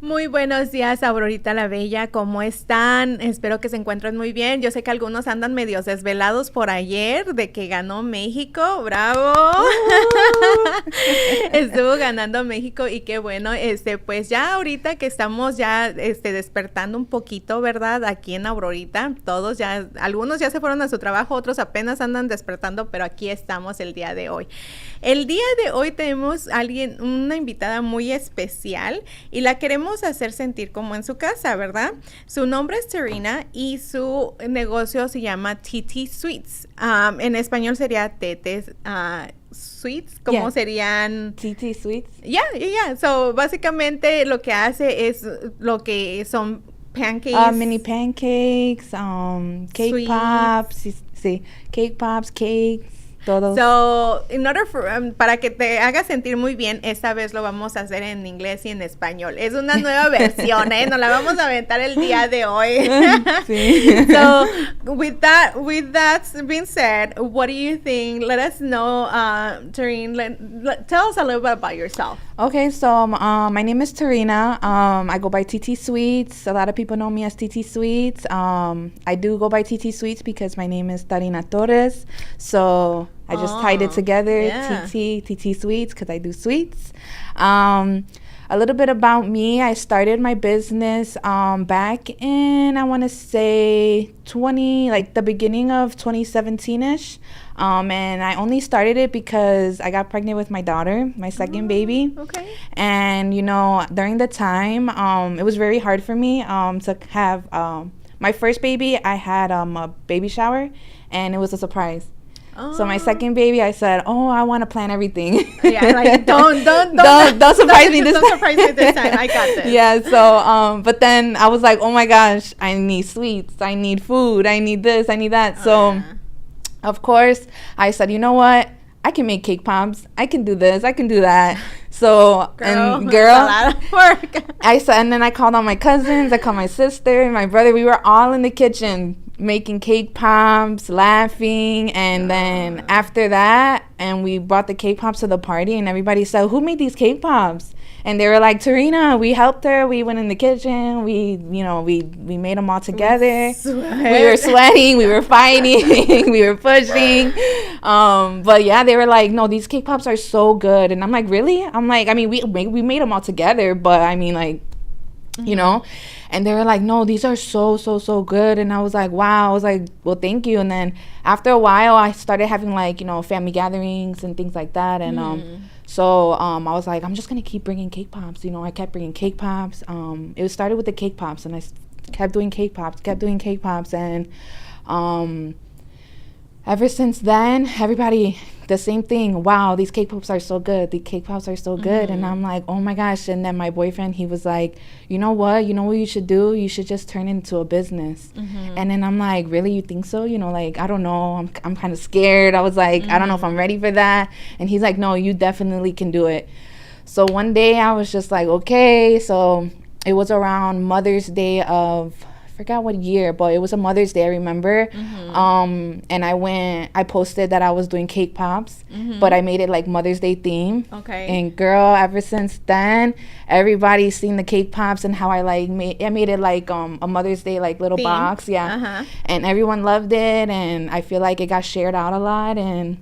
Muy buenos días, Aurorita la Bella, ¿cómo están? Espero que se encuentren muy bien. Yo sé que algunos andan medios desvelados por ayer de que ganó México, ¡bravo! Estuvo ganando México y qué bueno, pues ya ahorita que estamos ya despertando un poquito, ¿verdad? Aquí en Aurorita, todos ya, algunos ya se fueron a su trabajo, otros apenas andan despertando, pero aquí estamos el día de hoy. El día de hoy tenemos una invitada muy especial y la queremos hacer sentir como en su casa, ¿verdad? Su nombre es Tarina y su negocio se llama TT Sweets. En español sería Tetes Sweets, ¿cómo serían? TT Sweets. Yeah. So, básicamente lo que hace es lo que son pancakes. Mini pancakes, cake sweets. pops, sí, cake pops, cakes. Todo. So, para que te haga sentir muy bien, esta vez lo vamos a hacer en inglés y en español. Es una nueva versión, ¿eh? Nos la vamos a aventar el día de hoy. Sí. So, with that being said, what do you think? Let us know, Tarine, tell us a little bit about yourself. Okay, so my name is Tarina. I go by TT Sweets. A lot of people know me as TT Sweets. I do go by TT Sweets because my name is Tarina Torres. So I just tied it together, yeah. TT Sweets, because I do sweets. A little bit about me. I started my business back in, I want to say, the beginning of 2017-ish. And I only started it because I got pregnant with my daughter, my second baby. Okay. And, during the time, it was very hard for me to have my first baby. I had a baby shower, and it was a surprise. Oh. So my second baby, I said, I want to plan everything. Yeah, like don't surprise me this time. Don't surprise me this time. I got this. Yeah, so but then I was like, oh my gosh, I need sweets, I need food, I need this, I need that. Of course, I said, you know what? I can make cake pops. I can do this. I can do that. So, girl, that's a lot of work. And then I called all my cousins. I called my sister and my brother. We were all in the kitchen making cake pops, laughing. And then after that, and we brought the cake pops to the party, and everybody said, who made these cake pops? And they were like, Tarina. We helped her. We went in the kitchen. We made them all together. We were sweating. We were fighting. We were pushing. But yeah, they were like, no, these cake pops are so good. And I'm like, really? I'm like, I mean, we made them all together, but I mean, like, and they were like, no, these are so good. And I was like, wow. I was like, well, thank you. And then after a while, I started having like, family gatherings and things like that. And so I was like, I'm just going to keep bringing cake pops. I kept bringing cake pops. It started with the cake pops, and I kept doing cake pops. And ever since then, everybody, the same thing. Wow, these cake pops are so good. And I'm like, oh my gosh. And then my boyfriend, he was like, you know what you should do? You should just turn it into a business. And then I'm like, really, you think so? Like, I don't know. I'm kind of scared. I was like, I don't know if I'm ready for that. And he's like, no, you definitely can do it. So one day I was just like, okay. So it was around Mother's Day of, forgot what year, but it was a Mother's Day, I remember. And I posted that I was doing cake pops, but I made it like Mother's Day theme. Okay. And girl, ever since then, everybody's seen the cake pops and how I made it like a Mother's Day like little theme. Box, yeah. And everyone loved it, and I feel like it got shared out a lot, and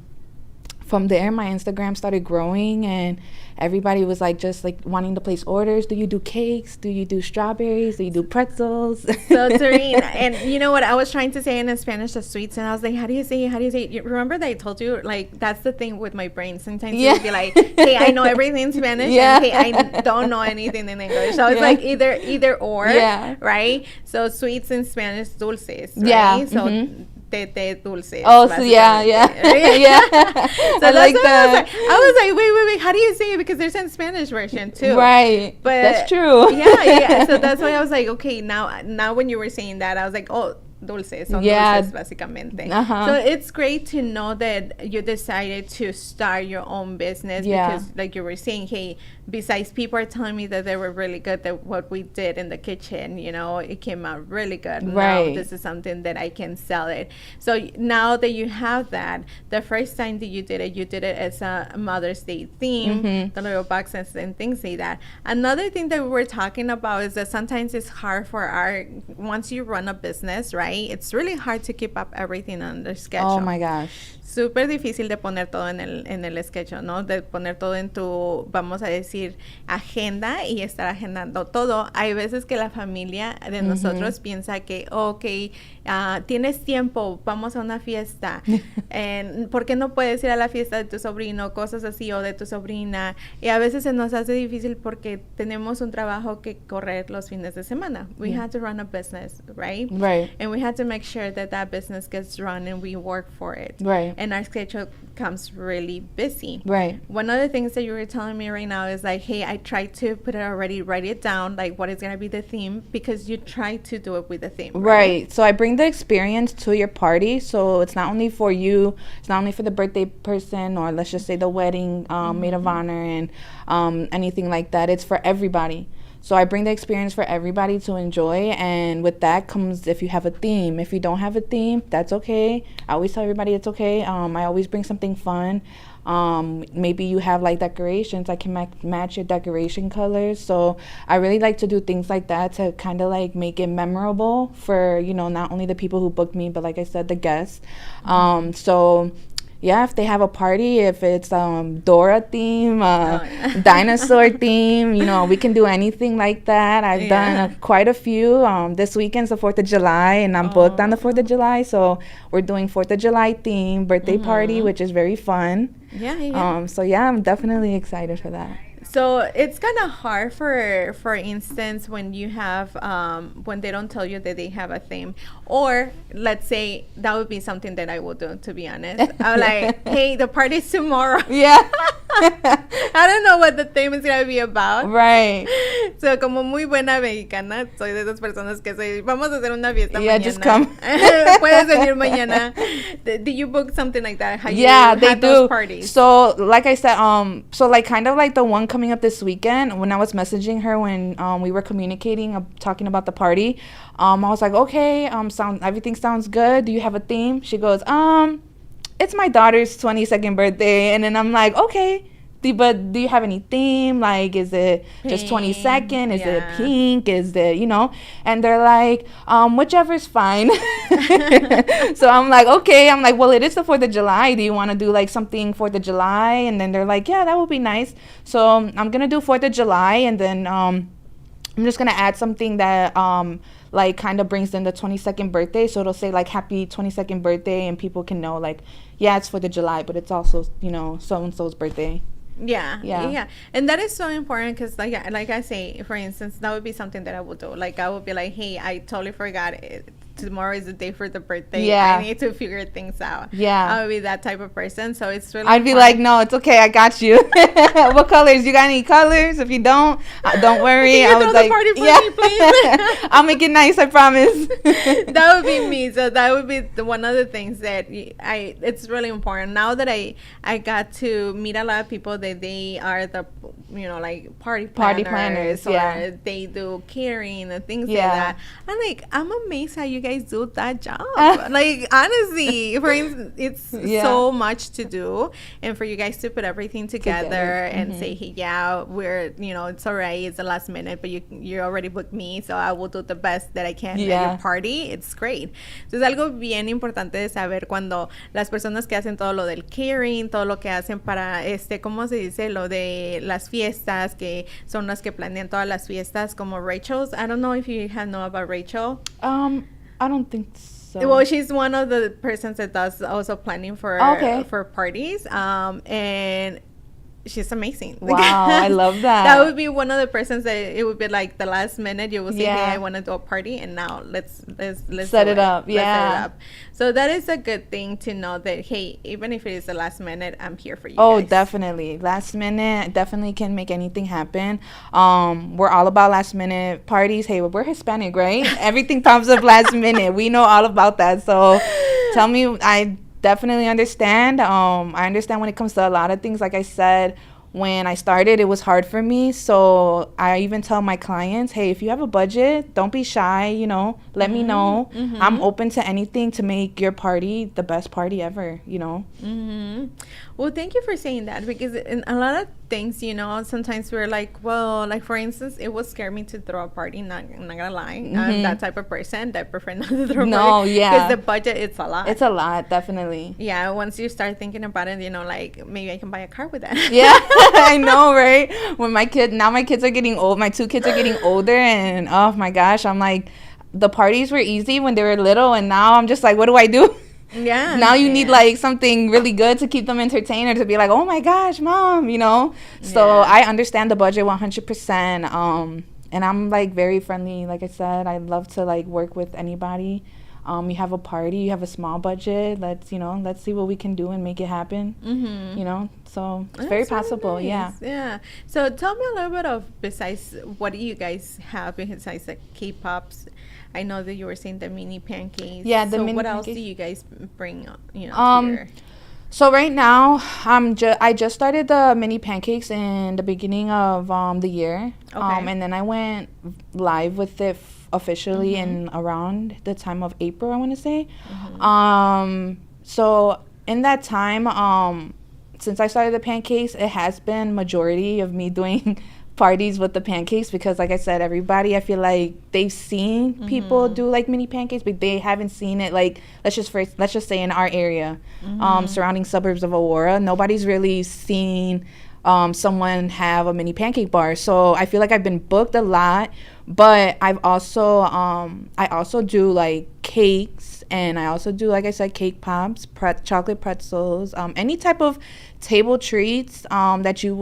from there my Instagram started growing, and everybody was like just like wanting to place orders. Do you do cakes? Do you do strawberries? Do you do pretzels? So Tarine, and you know what I was trying to say in Spanish, the sweets, and I was like, how do you say it? You remember that I told you, like, that's the thing with my brain. Sometimes it would be like, hey, I know everything in Spanish, and hey, I don't know anything in English. So it's like either or, right? So sweets in Spanish, dulces, right? So tete dulces. Oh, so yeah. So I like that. I was like, wait, how do you say it? Because there's a Spanish version too. Right. But that's true. Yeah. So that's why I was like, okay, now when you were saying that, I was like, oh, dulces, son dulces básicamente. So it's great to know that you decided to start your own business because like you were saying, hey, besides people are telling me that they were really good at what we did in the kitchen, you know, it came out really good. Now this is something that I can sell it. So now that you have that, the first time that you did it as a Mother's Day theme, the little boxes and things like that. Another thing that we were talking about is that sometimes it's hard for once you run a business, right? It's really hard to keep up everything on the schedule. Oh my gosh. Súper difícil de poner todo en el schedule, ¿no? De poner todo en tu, vamos a decir, agenda y estar agendando todo. Hay veces que la familia de nosotros piensa que, tienes tiempo, vamos a una fiesta. ¿Por qué no puedes ir a la fiesta de tu sobrino? Cosas así, o de tu sobrina. Y a veces se nos hace difícil porque tenemos un trabajo que correr los fines de semana. We had to run a business, right? Right. And we had to make sure that business gets run and we work for it. Right. And our schedule comes really busy. Right. One of the things that you were telling me right now is like, hey, I tried to write it down, like what is going to be the theme, because you try to do it with the theme. Right. So I bring the experience to your party. So it's not only for you, it's not only for the birthday person, or let's just say the wedding maid of honor and anything like that. It's for everybody. So I bring the experience for everybody to enjoy, and with that comes if you have a theme. If you don't have a theme, that's okay. I always tell everybody it's okay. I always bring something fun. Maybe you have like decorations. I can match your decoration colors. So I really like to do things like that to kind of like make it memorable for, you know, not only the people who booked me, but like I said, the guests. So yeah, if they have a party, if it's Dora theme, dinosaur theme, you know, we can do anything like that. I've done quite a few. This weekend's the 4th of July, and I'm booked on the 4th of July. So we're doing 4th of July theme birthday party, which is very fun. So yeah, I'm definitely excited for that. So it's kind of hard for instance, when you have, when they don't tell you that they have a theme, or let's say that would be something that I would do, to be honest. I'm like, hey, the party's tomorrow. I don't know what the theme is going to be about. Right. So como muy buena mexicana, soy de esas personas que soy, vamos a hacer una fiesta mañana. Just come. Puedes venir mañana. Do you book something like that? How they do. Those parties? So like I said, so like kind of like the one coming up this weekend, when I was messaging her when we were communicating, talking about the party, I was like, okay, everything sounds good. Do you have a theme? She goes, it's my daughter's 22nd birthday. And then I'm like, okay, but do you have any theme? Like, is it just 22nd? Is it pink? Is it, you know? And they're like, whichever's fine. So I'm like, okay. I'm like, well, it is the 4th of July. Do you want to do like something 4th of July? And then they're like, yeah, that would be nice. So I'm going to do 4th of July. And then I'm just going to add something that like kind of brings in the 22nd birthday. So it'll say like happy 22nd birthday, and people can know like, yeah, it's 4th of July, but it's also, you know, so-and-so's birthday. Yeah. And that is so important because, like I say, for instance, that would be something that I would do. Like, I would be like, hey, I totally forgot it. Tomorrow is the day for the birthday. I need to figure things out. I would be that type of person. So it's really I'd be like, no, it's okay. I got you. What colors? You got any colors? If you don't worry. I was like, the party for me, please? I'll make it nice. I promise. That would be me. So that would be one of the things that it's really important. Now that I got to meet a lot of people that they are the, you know, like party planners or they do catering and things like that. I'm like, I'm amazed how you guys do that job. Like, honestly, for instance, it's so much to do, and for you guys to put everything together and say, hey, we're, you know, it's all right, it's the last minute, but you already booked me, so I will do the best that I can at your party. It's great. Entonces, algo bien importante de saber cuando las personas que hacen todo lo del catering, todo lo que hacen para ¿cómo se dice? Lo de las fiestas, que son las que planean todas las fiestas, como Rachel's. I don't know if you know about Rachel. I don't think so. Well, she's one of the persons that does also planning for parties. And she's amazing. Wow, I love that. That would be one of the persons that it would be like the last minute you will say, Yeah. hey, I want to do a party, and now let's Set do it up. Let's set Yeah. it up. So that is a good thing to know that, hey, even if it is the last minute, I'm here for you Oh, guys. definitely. Last minute definitely can make anything happen. We're all about last minute parties. Hey, we're Hispanic, right? Everything pops up last minute. We know all about that. So tell me, I definitely understand. I understand when it comes to a lot of things. Like I said, when I started, it was hard for me. So I even tell my clients, hey, if you have a budget, don't be shy, you know, let me know. I'm open to anything to make your party the best party ever, you know. Well, thank you for saying that, because in a lot of things, you know, sometimes we're like, well, like for instance, it would scare me to throw a party. I'm not gonna lie, I'm that type of person that prefer not to throw a party. Yeah, because the budget, it's a lot. It's a lot, definitely. Yeah, once you start thinking about it, you know, like maybe I can buy a car with that. Yeah, I know, right? When my kids are getting old. My 2 kids are getting older, and oh my gosh, I'm like, the parties were easy when they were little, and now I'm just like, what do I do? Yeah. Now you need like something really good to keep them entertained, or to be like, oh my gosh, mom, you know. So I understand the budget 100%. And I'm like very friendly. Like I said, I love to like work with anybody. You have a party, you have a small budget. Let's see what we can do and make it happen. You know, so it's very possible. Nice. Yeah. Yeah. So tell me a little bit of, besides, what do you guys have besides the K-pops? I know that you were saying the mini pancakes. Yeah, the so mini what else pancakes. do you guys bring, you know, here? So right now, I just started the mini pancakes in the beginning of the year. Okay. And then I went live with it officially in around the time of April, I want to say. So in that time, since I started the pancakes, it has been majority of me doing parties with the pancakes, because like I said, everybody, I feel like they've seen people do like mini pancakes, but they haven't seen it, like let's just say in our area, surrounding suburbs of Aurora, nobody's really seen someone have a mini pancake bar. So I feel like I've been booked a lot, but I also do like cakes, and I also do, like I said, cake pops, chocolate pretzels, any type of table treats that you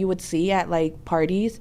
would see at like parties,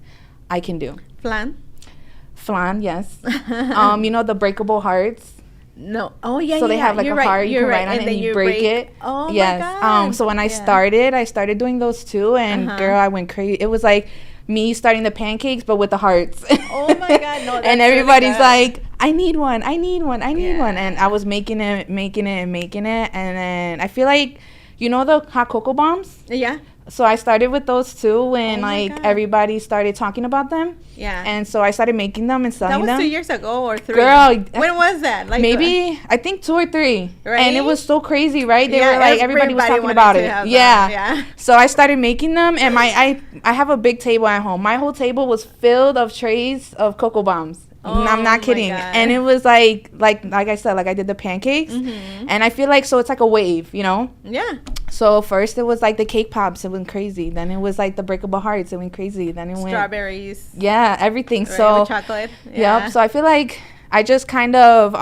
I can do. Flan, yes. You know the breakable hearts. No. Oh yeah. So they have like you're a heart, right. you can write on it and you break it. Oh yes. my God. So when I started doing those too, and girl, I went crazy. It was like me starting the pancakes, but with the hearts. Oh my God, no! That's and everybody's really like, I need one, and I was making it, and then I feel like, you know, the hot cocoa bombs. Yeah. So I started with those too when my like God. everybody started talking about them. Yeah. And so I started making them and selling them. That was 2 years ago or 3. Girl, when was that? Like maybe I think 2 or 3. Right? And it was so crazy, right? They Yeah, were like, everybody was talking wanted about to it. have them. Yeah. Yeah. So I started making them, and I have a big table at home. My whole table was filled of trays of cocoa bombs. Oh I'm not kidding. my God. And it was like I said, like I did the pancakes, and I feel like, so it's like a wave, you know? Yeah. So first it was like the cake pops, it went crazy. Then it was like the breakable hearts, it went crazy. Then it went Strawberries. yeah, everything. Right, So with chocolate. Yeah. yep. So I feel like I just kind of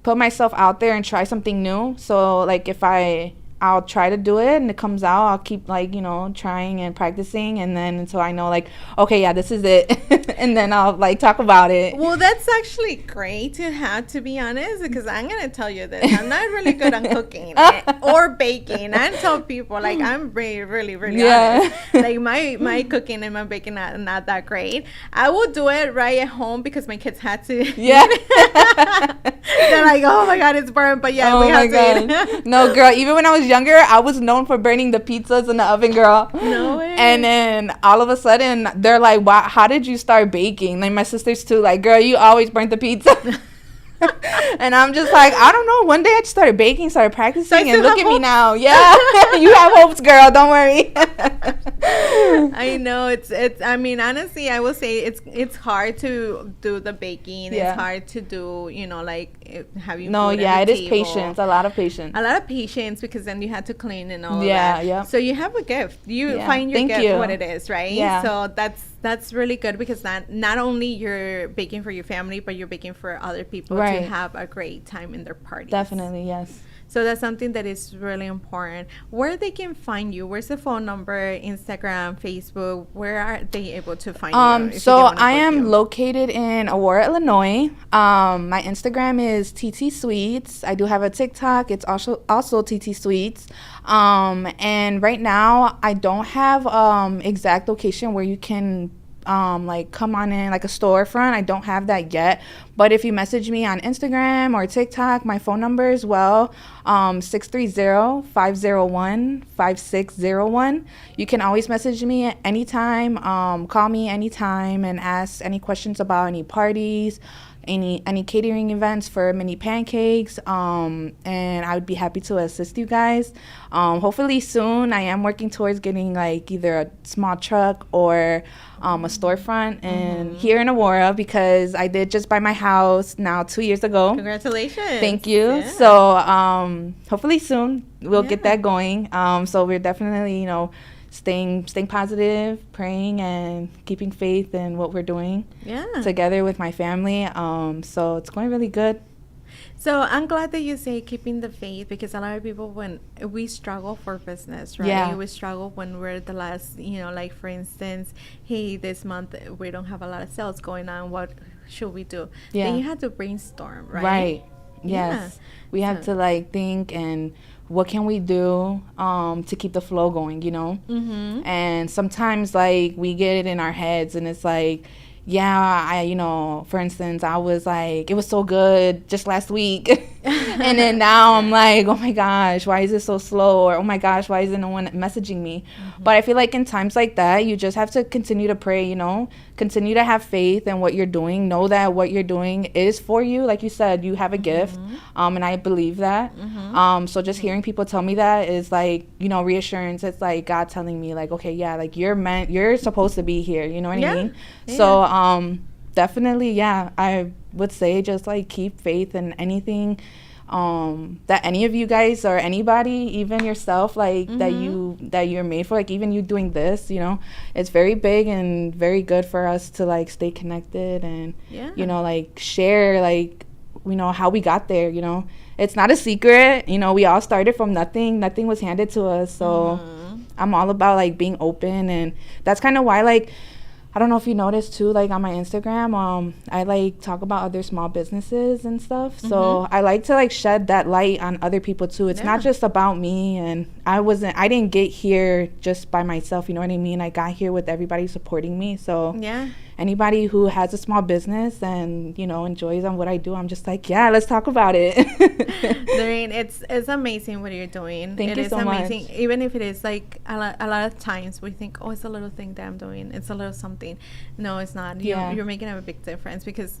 put myself out there and try something new. So like if I'll try to do it and it comes out, I'll keep like, you know, trying and practicing, and then until I know like, okay, yeah, this is it. And then I'll like talk about it. Well, that's actually great to have, to be honest, because I'm going to tell you this. I'm not really good on cooking or baking. I tell people, like, I'm really honest. Like, my cooking and my baking are not that great. I will do it right at home because my kids had to. Yeah. They're like, oh, my God, it's burnt. But, yeah, we have to eat. No, girl, even when I was younger, I was known for burning the pizzas in the oven, girl. No way. And then all of a sudden, they're like, wow, how did you start baking? Like, my sisters too, like, girl, you always burnt the pizza. And I'm just like, I don't know. One day I just started baking, started practicing, and look at me now. Yeah. You have hopes, girl. Don't worry. I know it's I mean, honestly, I will say it's hard to do the baking. Yeah. It's hard to do, you know, like having No, food yeah, at it the is table. patience. A lot of patience. A lot of patience, because then you have to clean and all of Yeah, that. yeah. So you have a gift. You Yeah. find your Thank gift, you. what it is, right? Yeah. So that's really good, because not only you're baking for your family, but you're baking for other people to Right. have a great time in their parties. Definitely, yes. So that's something that is really important. Where they can find you? Where's the phone number? Instagram, Facebook? Where are they able to find you? So I am located in Aurora, Illinois. My Instagram is TT Sweets. I do have a TikTok. It's also TT Sweets. And right now I don't have exact location where you can like come on in, like a storefront. I don't have that yet, but if you message me on Instagram or TikTok, my phone number as well, 630-501-5601. You can always message me at any time, call me anytime and ask any questions about any parties, any catering events for mini pancakes, and I would be happy to assist you guys. Hopefully soon. I am working towards getting like either a small truck or a storefront and here in Aurora, because I did just buy my house now 2 years ago. Congratulations. Thank you. Yeah. So hopefully soon we'll get that going. So we're definitely, staying positive, praying, and keeping faith in what we're doing together with my family. So it's going really good. So I'm glad that you say keeping the faith, because a lot of people, when we struggle for business, right? Yeah. We struggle when we're the last, like for instance, hey, this month we don't have a lot of sales going on. What should we do? Yeah. Then you have to brainstorm, right? Right. Yes. Yeah. We have to like think and what can we do to keep the flow going, And sometimes like we get it in our heads and it's like, for instance, I was like, it was so good just last week. And then now I'm like, oh my gosh, why is it so slow? Or, oh my gosh, why isn't no one messaging me? But I feel like in times like that, you just have to continue to pray, continue to have faith in what you're doing. Know that what you're doing is for you. Like you said, you have a gift. And I believe that. So just hearing people tell me that is like, reassurance. It's like God telling me like, okay, yeah, like you're supposed to be here. You know what I mean? Yeah. So, definitely, I would say just like keep faith in anything that any of you guys or anybody, even yourself, like that you're made for, like even you doing this, it's very big and very good for us to like stay connected and like share like how we got there. It's not a secret. We all started from nothing was handed to us. So I'm all about like being open, and that's kind of why like I don't know if you noticed too, like on my Instagram, I like talk about other small businesses and stuff. So I like to like shed that light on other people too. It's not just about me, and I didn't get here just by myself. You know what I mean? I got here with everybody supporting me. So anybody who has a small business and enjoys on what I do, I'm just like, let's talk about it. Doreen, it's amazing what you're doing. Thank you so amazing. much. Even if it is like a lot of times we think, oh, it's a little thing that I'm doing. It's a little something. No, it's not. You're making a big difference, because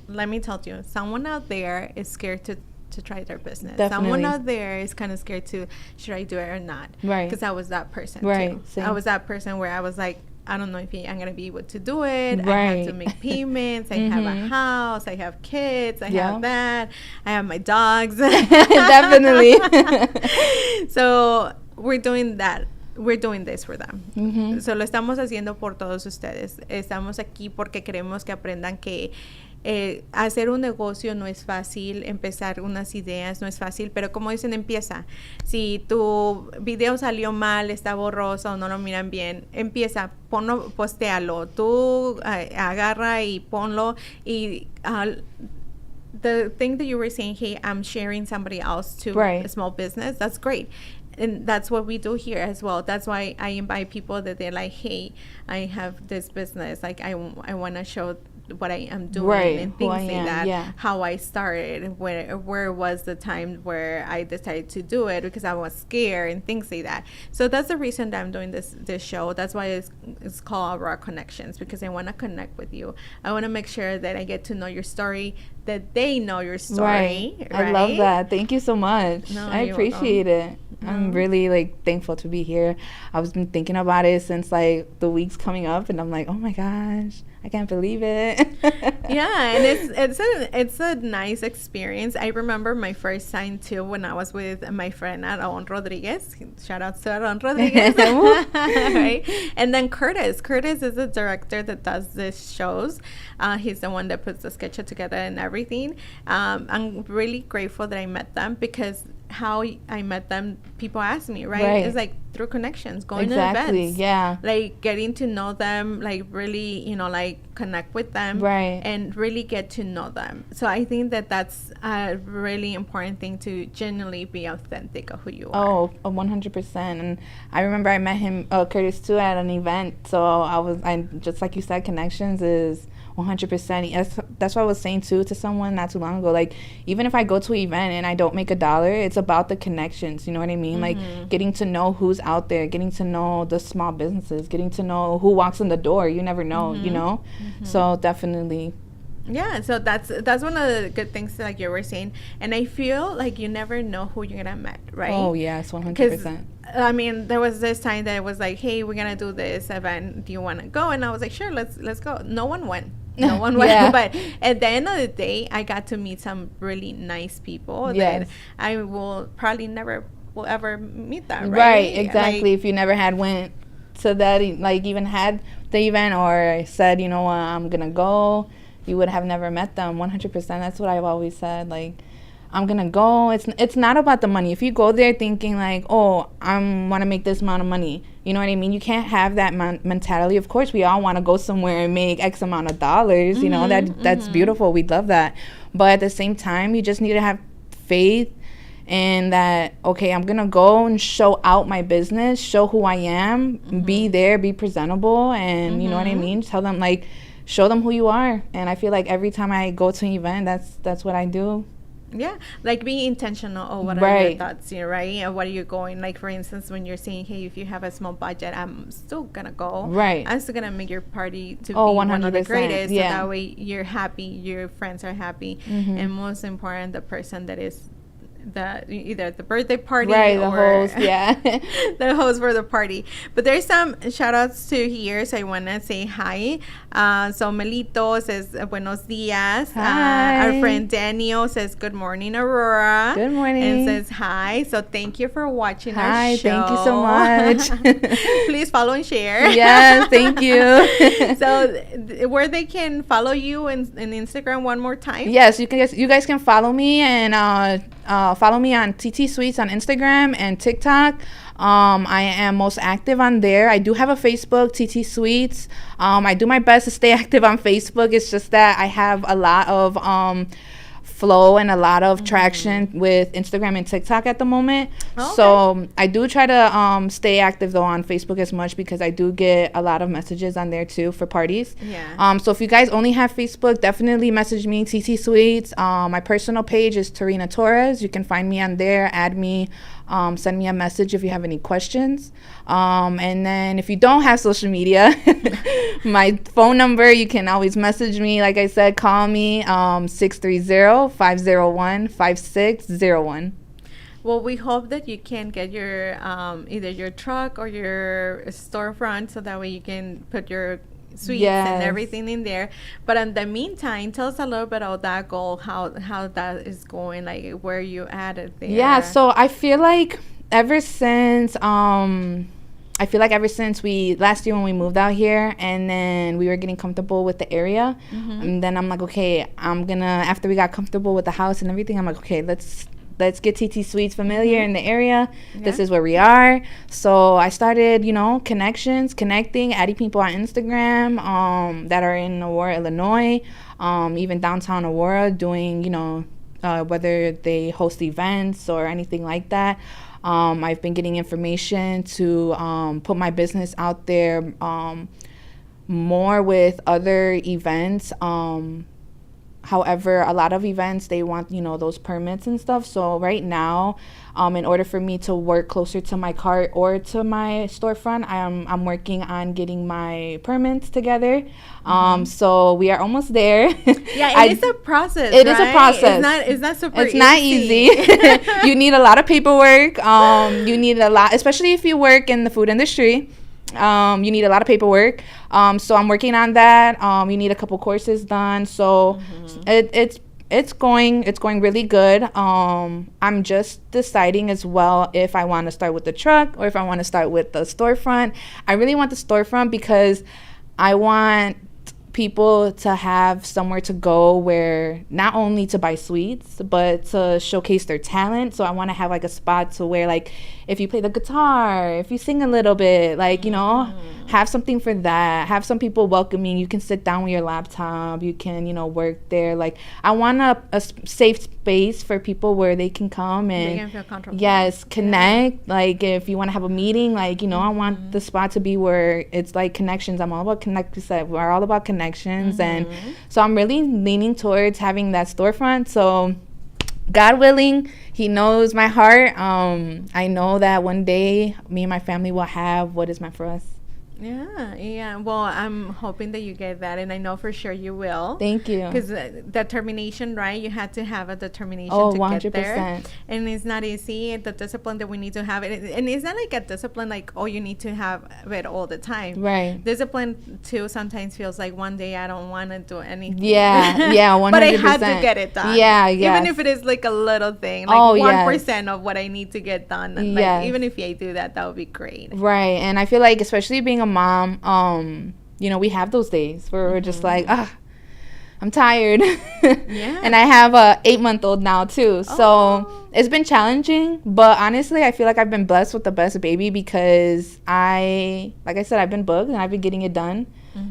let me tell you, someone out there is scared to try their business. Definitely. Someone out there is kind of scared to, should I do it or not? Right. Because I was that person too. Same. I was that person where I was like, I don't know if I'm going to be able to do it. Right. I have to make payments. I have a house. I have kids. I have that. I have my dogs. Definitely. So we're doing that. We're doing this for them. So lo estamos haciendo por todos ustedes. Estamos aquí porque queremos que aprendan que hacer un negocio no es fácil, empezar unas ideas no es fácil, pero como dicen, empieza. Si tu video salió mal, está borroso o no lo miran bien, empieza, ponlo, postéalo. Tú agarra y ponlo. Y the thing that you were saying, hey, I'm sharing somebody else to a small business, that's great. And that's what we do here as well. That's why I invite people that they're like, hey, I have this business. Like, I want to show what I am doing and things like that. How I started, where was the time where I decided to do it, because I was scared and things like that. So that's the reason that I'm doing this show. That's why it's called Aurora Connections, because I want to connect with you. I want to make sure that I get to know your story, that they know your story. Right. I love that. Thank you so much. No, I appreciate it. I'm really like thankful to be here. I was been thinking about it since like the weeks coming up, and I'm like, oh my gosh, I can't believe it. Yeah, and it's a nice experience. I remember my first time too when I was with my friend Aaron Rodriguez. Shout out to Aaron Rodriguez, right? And then Curtis. Curtis is the director that does these shows. He's the one that puts the sketch together and everything. I'm really grateful that I met them, because how I met them, people ask me, right? It's like through connections, going to events, like getting to know them, like really, like connect with them, and really get to know them. So I think that that's a really important thing, to genuinely be authentic of who you are. Oh, 100%. And I remember I met him, Curtis, too, at an event. So I just like you said, connections is 100%. That's what I was saying too to someone not too long ago. Like, even if I go to an event and I don't make $1, it's about the connections. You know what I mean? Like getting to know who's out there, getting to know the small businesses, getting to know who walks in the door. You never know, you know? So definitely. Yeah, so that's one of the good things, like you were saying. And I feel like you never know who you're gonna meet, right? Oh yes, 100%. I mean, there was this time that it was like, hey, we're gonna do this event, do you want to go? And I was like, sure, let's go. No one went, but at the end of the day, I got to meet some really nice people that I will probably never will ever meet them, right? Exactly. Like, if you never had went to that, like even had the event or said, you know what, I'm gonna go, you would have never met them. 100%. That's what I've always said. Like, I'm gonna go. It's not about the money. If you go there thinking like, oh, I want to make this amount of money, you know what I mean? You can't have that mentality. Of course, we all want to go somewhere and make X amount of dollars. You know, that's beautiful. We'd love that. But at the same time, you just need to have faith in that, okay, I'm gonna go and show out my business, show who I am, be there, be presentable, and you know what I mean? Tell them, like, show them who you are. And I feel like every time I go to an event, that's what I do. Yeah, like be intentional. Oh, what are your thoughts here, right? And what are you going? Like, for instance, when you're saying, hey, if you have a small budget, I'm still gonna go. Right. I'm still gonna make your party to be 100%, one of the greatest. So that way you're happy, your friends are happy, and most important, the person that is either the birthday party or the host, the host for the party. But there's some shout outs to here, so I want to say hi. So Melito says buenos días. Our friend Daniel says good morning, Aurora. Good morning. And says hi. So thank you for watching our show. Thank you so much. Please follow and share. Yes, thank you. So where they can follow you in Instagram one more time? Yes, you guys can follow me and follow me on TT Sweets on Instagram and TikTok. I am most active on there. I do have a Facebook, TT Sweets. I do my best to stay active on Facebook. It's just that I have a lot of flow and a lot of traction with Instagram and TikTok at the moment. So I do try to stay active though on Facebook as much, because I do get a lot of messages on there too for parties. So if you guys only have Facebook, definitely message me, TT Sweets. My personal page is Tarina Torres. You can find me on there, add me, send me a message if you have any questions. And then if you don't have social media, my phone number, you can always message me. Like I said, call me 630-501-5601. Well, we hope that you can get your either your truck or your storefront, so that way you can put your sweets and everything in there. But in the meantime, tell us a little bit about that goal, how that is going, like where you at it there. Yeah, so I feel like ever since we last year when we moved out here, and then we were getting comfortable with the area, and then I'm like, okay, after we got comfortable with the house and everything, I'm like, okay, let's get TT Sweets familiar in the area. This is where we are. So I started, connecting, adding people on Instagram that are in Aurora, Illinois, even downtown Aurora, doing, whether they host events or anything like that. I've been getting information to put my business out there more with other events. However, a lot of events, they want, those permits and stuff. So right now, in order for me to work closer to my cart or to my storefront, I'm working on getting my permits together. So we are almost there. Yeah, it's a process. It is a process. It's not super. It's not easy. You need a lot of paperwork. You need a lot, especially if you work in the food industry. You need a lot of paperwork. So I'm working on that. You need a couple courses done. So it's going really good. I'm just deciding as well if I want to start with the truck or if I want to start with the storefront. I really want the storefront because I want people to have somewhere to go where not only to buy sweets but to showcase their talent. So I want to have like a spot to where, like, if you play the guitar, if you sing a little bit, like, have something for that. Have some people welcoming. You can sit down with your laptop, you can work there. Like, I want a safe space for people where they can come and they can feel comfortable. Yes, connect. Like, if you want to have a meeting, like, I want the spot to be where it's like connections. I'm all about we're all about connections. And so I'm really leaning towards having that storefront. So God willing, he knows my heart. I know that one day me and my family will have what is meant for us. Yeah. Well, I'm hoping that you get that, and I know for sure you will. Thank you. Because determination, right? You had to have a determination to 100%. get there. And it's not easy, the discipline that we need to have. And it's not like a discipline like, oh, you need to have it all the time. Right. Discipline, too, sometimes feels like one day I don't want to do anything. Yeah, 100%. But I had to get it done. Yeah. Even if it is like a little thing, like 1% of what I need to get done. Like, even if I do that would be great. Right. And I feel like, especially being a mom, we have those days where we're just like, I'm tired. Yeah. And I have a 8-month-old now too. So it's been challenging, but honestly, I feel like I've been blessed with the best baby because like I said, I've been booked and I've been getting it done.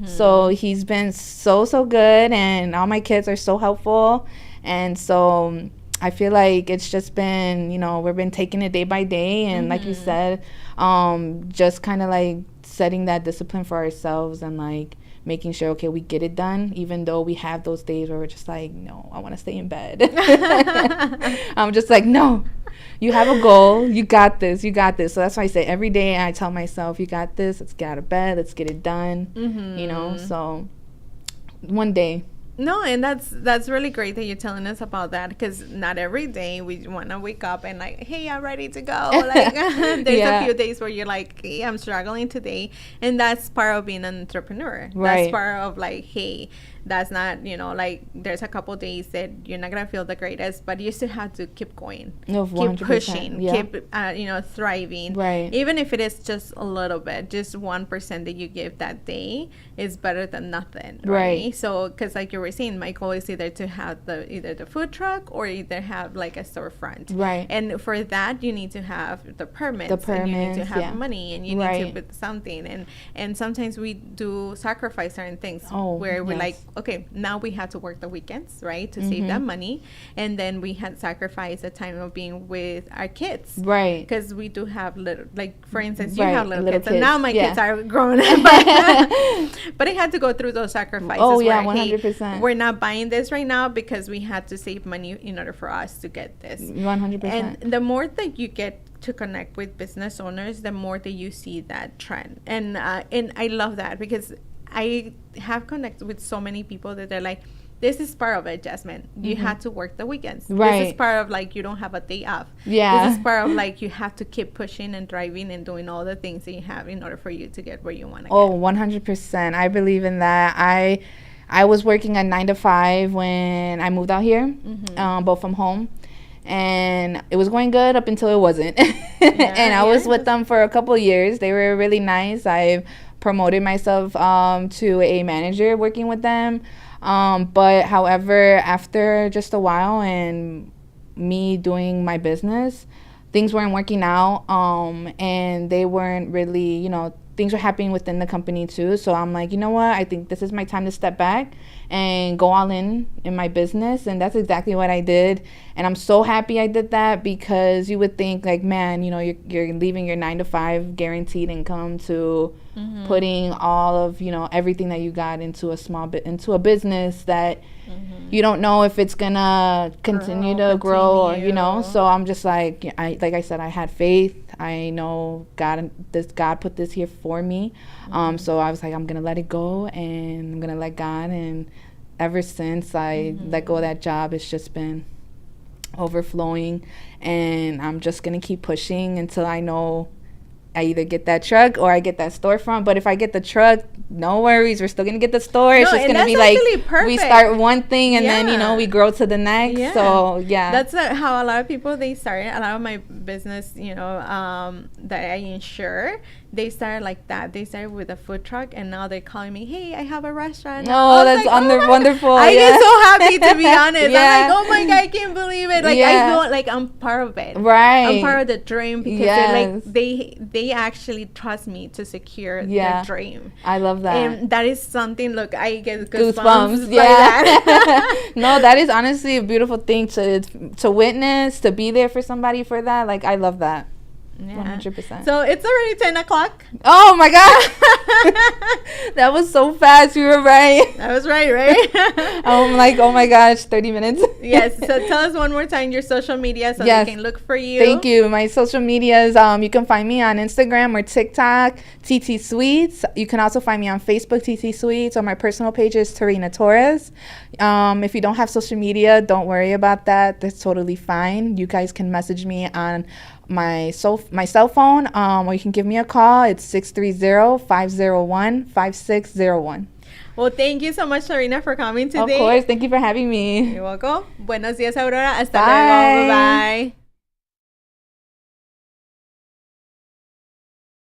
So he's been so good, and all my kids are so helpful. And so I feel like it's just been, we've been taking it day by day. And like you said, just kind of like setting that discipline for ourselves and like making sure, okay, we get it done, even though we have those days where we're just like, no, I want to stay in bed. I'm just like, no, you have a goal. You got this. So that's why I say every day I tell myself, you got this. Let's get out of bed. Let's get it done. So one day. No, and that's really great that you're telling us about that, because not every day we want to wake up and like, hey, I'm ready to go. Like, there's a few days where you're like, hey, I'm struggling today, and that's part of being an entrepreneur. Right. That's part of like, hey, that's not, like, there's a couple days that you're not gonna feel the greatest, but you still have to keep going, no, keep pushing, keep thriving. Right. Even if it is just a little bit, just 1% that you give that day is better than nothing. Right. So, because like you were saying, my goal is either to have either the food truck or either have like a storefront. Right. And for that, you need to have the permits, and you need to have money, and you need to put something. And sometimes we do sacrifice certain things where we're like, okay, now we have to work the weekends, right, to save that money, and then we had sacrificed the time of being with our kids, right? Because we do have little, like, for instance, you have little kids, and now my yeah. kids are grown up, but I had to go through those sacrifices. Oh yeah, where, 100%. Hey, we're not buying this right now because we had to save money in order for us to get this. 100%. And the more that you get to connect with business owners, the more that you see that trend, and I love that, because I have connected with so many people that they're like, this is part of it, Yazmin. You had to work the weekends. Right. This is part of, like, you don't have a day off. Yeah. This is part of, like, you have to keep pushing and driving and doing all the things that you have in order for you to get where you want to get. 100%. I believe in that. I was working at 9 to 5 when I moved out here, both from home. And it was going good up until it wasn't. And I was with them for a couple of years. They were really nice. I've promoted myself to a manager working with them. But however, after just a while and me doing my business, things weren't working out. And they weren't really, things were happening within the company too. So I'm like, you know what? I think this is my time to step back and go all in my business. And that's exactly what I did. And I'm so happy I did that, because you would think like, man, you know, you're leaving your 9-to-5 guaranteed income to putting all of, you know, everything that you got into a business that you don't know if it's gonna continue to grow, or, you know. So I'm just like I said, I had faith. I know God put this here for me. So I was like, I'm gonna let it go, and I'm gonna let God. And ever since I let go of that job, it's just been overflowing, and I'm just gonna keep pushing until I know I either get that truck or I get that storefront. But if I get the truck, no worries, we're still gonna get the store. It's just gonna be like perfect. We start one thing and then, you know, we grow to the next. So that's how a lot of people, they start. A lot of my business, you know, that I insure, they started like that. They started with a food truck, and now they're calling me, hey, I have a restaurant. Oh, that's like, wonderful. I get so happy, to be honest. I'm like, oh my God, I can't believe it. Like I feel like I'm part of it. Right. I'm part of the dream, because they actually trust me to secure their dream. I love that. And that is something, look, I get goosebumps by that. No, that is honestly a beautiful thing to witness, to be there for somebody for that. Like, I love that. 100%. So it's already 10 o'clock. Oh my God. That was so fast. You were right. I was right? I'm like, oh my gosh, 30 minutes. Yes. So tell us one more time your social media, so they can look for you. Thank you. My social medias, you can find me on Instagram or TikTok, TT Sweets. You can also find me on Facebook, TT Sweets, or my personal page is Tarina Torres. If you don't have social media, don't worry about that. That's totally fine. You guys can message me on my cell phone, or you can give me a call. It's 630-501-5601. Well, thank you so much, Tarina, for coming today. Of course. Thank you for having me. You're welcome. Buenos días, Aurora. Hasta luego. Bye.